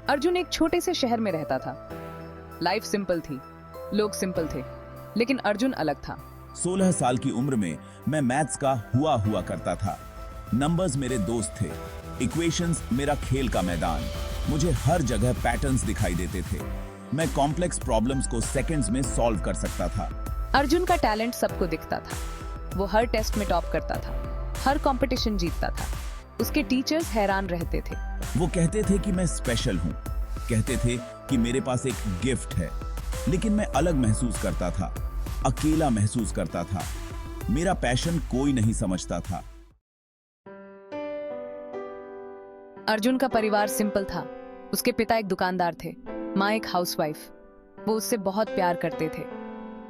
अर्जुन एक छोटे से शहर में रहता था। लाइफ सिंपल थी, लोग सिंपल थे, लेकिन अर्जुन अलग था। 16 साल की उम्र में मैं मैथ्स का हुआ करता था। नंबर्स मेरे दोस्त थे, इक्वेशंस मेरा खेल का मैदान। मुझे हर जगह पैटर्न्स दिखाई देते थे। मैं कॉम्प्लेक्स प्रॉब्लम्स को सेकंड्स में सॉल्व कर सकता था। अर्जुन का टैलेंट सबको दिखता था। वो हर टेस्ट में टॉप करता था, हर कंपटीशन जीतता था। उसके टीचर्स हैरान रहते थे। वो कहते थे कि मैं स्पेशल हूँ, कहते थे कि मेरे पास एक गिफ्ट है, लेकिन मैं अलग महसूस करता था, अकेला महसूस करता था। मेरा पैशन कोई नहीं समझता था। अर्जुन का परिवार सिंपल था। उसके पिता एक दुकानदार थे, माँ एक हाउसवाइफ। वो उससे बहुत प्यार करते थे।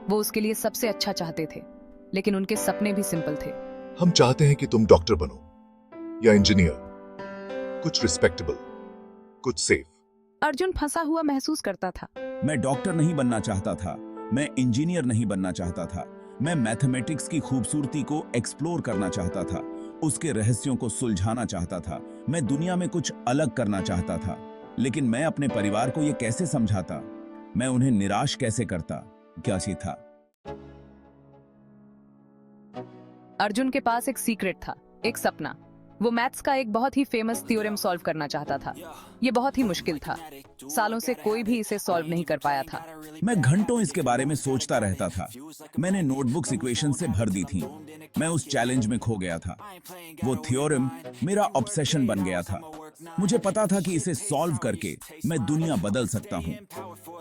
वो उसके लिए सबसे अच्छा चाहते थे, लेकिन उनके सपने भी सिंपल थे। हम चाहते हैं कि तुम डॉक्टर बनो या इंजीनियर, कुछ रिस्पेक्टेबल, कुछ सेफ। अर्जुन फंसा हुआ महसूस करता था। मैं डॉक्टर नहीं बनना चाहता था, मैं इंजीनियर नहीं बनना चाहता था। मैं मैथमेटिक्स की खूबसूरती को एक्सप्लोर करना चाहता था, उसके रहस्यों को सुलझाना चाहता था। मैं दुनिया में कुछ अलग करना चाहता था, लेकिन मैं अपने परिवार को यह कैसे समझाता? मैं उन्हें निराश कैसे करता? क्या सी था? अर्जुन के पास एक सीक्रेट था, एक सपना। वो मैथ्स का एक बहुत ही फेमस थ्योरम सॉल्व करना चाहता था। ये बहुत ही मुश्किल था। सालों से कोई भी इसे सॉल्व नहीं कर पाया था। मैं घंटों इसके बारे में सोचता रहता था। मैंने नोटबुक्स इक्वेशन से भर दी थी। मैं उस चैलेंज में खो गया था। वो थ्योरम मेरा ऑब्सेशन बन गया था। मुझे पता था कि इसे सॉल्व करके मैं दुनिया बदल सकता हूँ।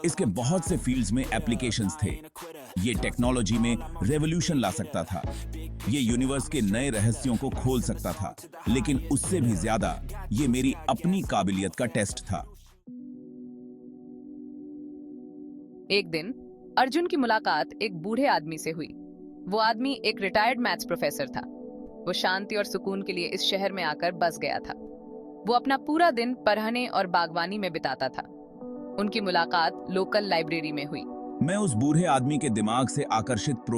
इसके बहुत से फील्ड्स में एप्लीकेशंस थे। ये टेक्नोलॉजी में रेवोल्यूशन ला सकता था। ये यूनिवर्स के नए रहस्यों को खोल सकता था, लेकिन उससे भी ज्यादा ये मेरी अपनी काबिलियत का टेस्ट था। एक दिन अर्जुन की मुलाकात एक बूढ़े आदमी से हुई। वो आदमी एक रिटायर्ड मैथ्स प्रोफेसर था। वो शांति और सुकून के लिए इस शहर में आकर बस गया था। वो अपना पूरा दिन पढ़ने और बागवानी में बिताता था। उनकी मुलाकात लोकल लाइब्रेरी में हुई। मैं उस बूढ़े आदमी के दिमाग से आकर्षित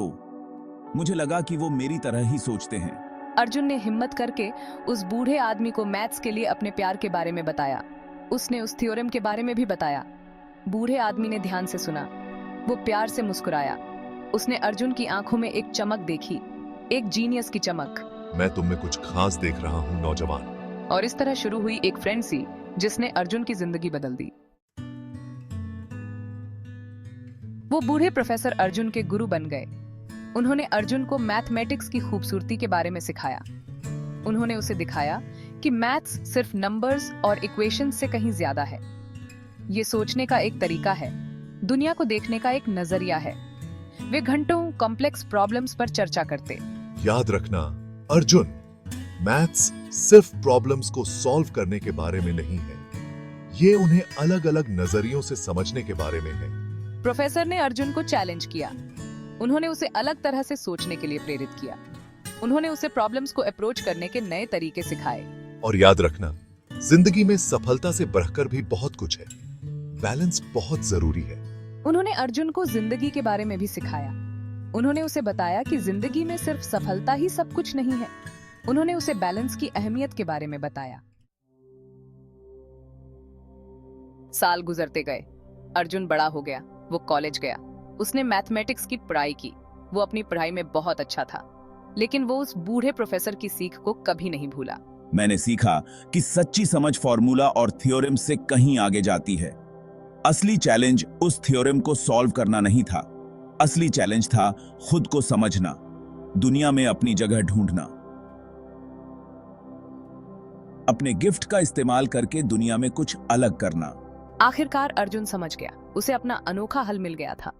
मुझे लगा कि वो मेरी तरह ही सोचते हैं। अर्जुन ने हिम्मत करके उस बूढ़े आदमी को मैथ्स के लिए अपने प्यार के बारे में बताया। उसने उस थ्योरम के बारे में भी बताया। बूढ़े आदमी ने ध्यान से सुना। वो प्यार से मुस्कुराया। उसने अर्जुन की आंखों में एक चमक देखी, एक जीनियस की चमक। मैं तुम में कुछ खास देख रहा हूँ नौजवान। और इस तरह शुरू हुई एक फ्रेंडशिप जिसने अर्जुन की जिंदगी बदल दी। वो बूढ़े प्रोफेसर अर्जुन के गुरु बन गए। उन्होंने अर्जुन को मैथमेटिक्स की खूबसूरती के बारे में सिखाया। उन्होंने उसे दिखाया कि मैथ्स सिर्फ नंबर्स और इक्वेशंस से कहीं ज्यादा है। ये सोचने का एक तरीका है, दुनिया को देखने का एक नजरिया है। वे घंटों कॉम्प्लेक्स प्रॉब्लम्स पर चर्चा करते। याद रखना अर्जुन, मैथ्स सिर्फ प्रॉब्लम्स को सॉल्व करने के बारे में नहीं है, ये उन्हें अलग अलग नजरियों से समझने के बारे में है। प्रोफेसर ने अर्जुन को चैलेंज किया। उन्होंने उसे अलग तरह से सोचने के लिए प्रेरित किया। उन्होंने उसे प्रॉब्लम्स को अप्रोच करने के नए तरीके सिखाए। और याद रखना, जिंदगी में सफलता से बढ़कर भी बहुत कुछ है। बैलेंस बहुत जरूरी है। उन्होंने अर्जुन को जिंदगी के बारे में भी सिखाया। उन्होंने उसे बताया कि जिंदगी में सिर्फ सफलता ही सब कुछ नहीं है। उन्होंने उसे बैलेंस की अहमियत के बारे में बताया। साल गुजरते गए। अर्जुन बड़ा हो गया। वो कॉलेज गया। उसने मैथमेटिक्स की पढ़ाई की। वो अपनी पढ़ाई में बहुत अच्छा था, लेकिन वो उस बूढ़े प्रोफेसर की सीख को कभी नहीं भूला। मैंने सीखा कि सच्ची समझ फॉर्मूला और थ्योरम से कहीं आगे जाती है। असली चैलेंज उस थ्योरम को सॉल्व करना नहीं था। असली चैलेंज था खुद को समझना, दुनिया में अपनी जगह ढूंढना, अपने गिफ्ट का इस्तेमाल करके दुनिया में कुछ अलग करना। आखिरकार अर्जुन समझ गया। उसे अपना अनोखा हल मिल गया था।